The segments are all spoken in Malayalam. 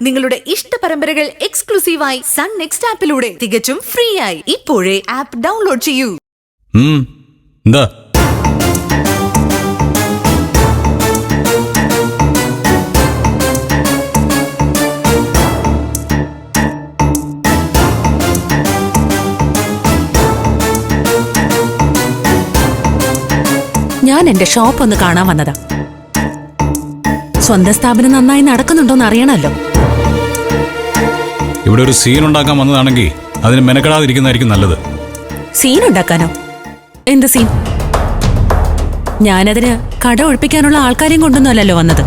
നിങ്ങളുടെ ഇഷ്ട പരമ്പരകൾ എക്സ്ക്ലൂസീവായി സൺ നെക്സ്റ്റ് ആപ്പിലൂടെ തികച്ചും ഫ്രീ ആയി ഇപ്പോഴേ ആപ്പ് ഡൗൺലോഡ് ചെയ്യൂ. എന്താ ഞാൻ എന്റെ ഷോപ്പ് ഒന്ന് കാണാൻ വന്നതാ. സ്വന്തം സ്ഥാപനം നന്നായി നടക്കുന്നുണ്ടോന്ന് അറിയണമല്ലോ. ഇവിടെ ഒരു സീൻ ഉണ്ടാക്കാൻ വന്നതാണെങ്കിൽ അതിന് മെനക്കെടാതിരിക്കുന്നതായിരിക്കും നല്ലത്. സീൻ ഉണ്ടാക്കാനോ? എന്ത് സീൻ? ഞാനതിന് കട ഒഴിപ്പിക്കാനുള്ള ആൾക്കാരെയും കൊണ്ടൊന്നുമല്ലല്ലോ വന്നത്.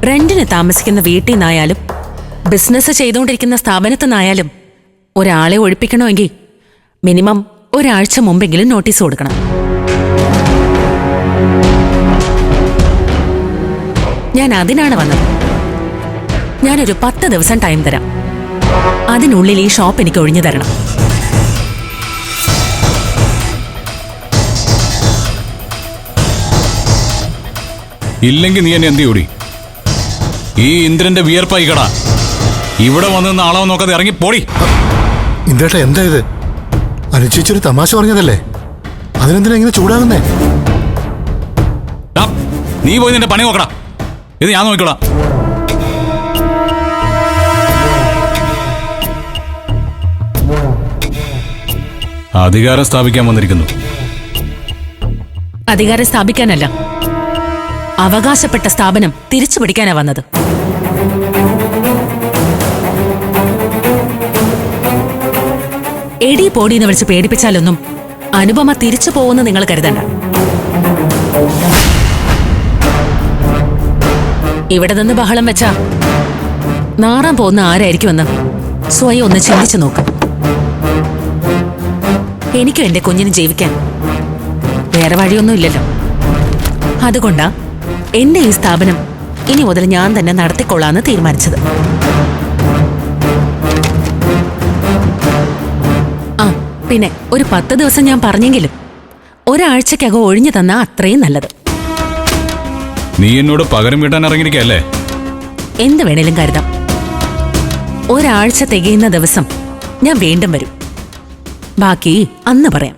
റെന്റിന് താമസിക്കുന്ന വീട്ടിൽ നിന്നായാലും ബിസിനസ് ചെയ്തുകൊണ്ടിരിക്കുന്ന സ്ഥാപനത്തിൽ നിന്നായാലും ഒരാളെ ഒഴിപ്പിക്കണമെങ്കിൽ മിനിമം ഒരാഴ്ച മുമ്പെങ്കിലും നോട്ടീസ് കൊടുക്കണം. ഞാൻ അതിനാണ് വന്നത്. ഞാനൊരു 10 ദിവസം ടൈം തരാം. അതിനുള്ളിൽ ഈ ഷോപ്പ് എനിക്ക് ഒഴിഞ്ഞു തരണം. ഇല്ലെങ്കിൽ നീ എന്നെ എന്ത് കൂടി? ഈ ഇന്ദ്രന്റെ വിയർപ്പായി കട. ഇവിടെ വന്ന് ആളാവ് നോക്കാതെ ഇറങ്ങി പോടി. ഇന്ദ്രേട്ട എന്താ ഇത്? അനുചേച്ചൊരു തമാശ പറഞ്ഞതല്ലേ, അതിനെന്തിനാ ഇങ്ങനെ ചൂടാകുന്നേ? നീ പോയി നിന്റെ പണി നോക്കടാ, ഇത് ഞാൻ നോക്കിക്കോളാം. അധികാരം സ്ഥാപിക്കാൻ വന്നിരിക്കുന്നു. അധികാരം സ്ഥാപിക്കാനല്ല, അവകാശപ്പെട്ട സ്ഥാപനം തിരിച്ചു പിടിക്കാനാ വന്നത്. എടി പോടിന്ന് വിളിച്ച് പേടിപ്പിച്ചാലൊന്നും അനുപമ തിരിച്ചു പോകുമെന്ന് നിങ്ങൾ കരുതണ്ട. ഇവിടെ നിന്ന് ബഹളം വെച്ചാ നാറാൻ പോകുന്ന ആരായിരിക്കുമെന്ന് സ്വയം ഒന്ന് ചിന്തിച്ചു നോക്ക്. എനിക്കും എന്റെ കുഞ്ഞിനും ജീവിക്കാൻ വേറെ വഴിയൊന്നും ഇല്ലല്ലോ. അതുകൊണ്ടാ എന്റെ ഈ സ്ഥാപനം ഇനി മുതൽ ഞാൻ തന്നെ നടത്തിക്കൊള്ളാന്ന് തീരുമാനിച്ചത്. ആ പിന്നെ ഒരു 10 ദിവസം ഞാൻ പറഞ്ഞെങ്കിലും ഒരാഴ്ചക്കകം ഒഴിഞ്ഞു തന്നാ അത്രയും നല്ലത്. നീ എന്നോട് പകരം വീട്ടാൻ ഇറങ്ങിയിരിക്കല്ലേ? എന്ത് വേണേലും കരുതാം. ഒരാഴ്ച തികയുന്ന ദിവസം ഞാൻ വീണ്ടും വരും. ബാക്കി അന്ന് പറയാം.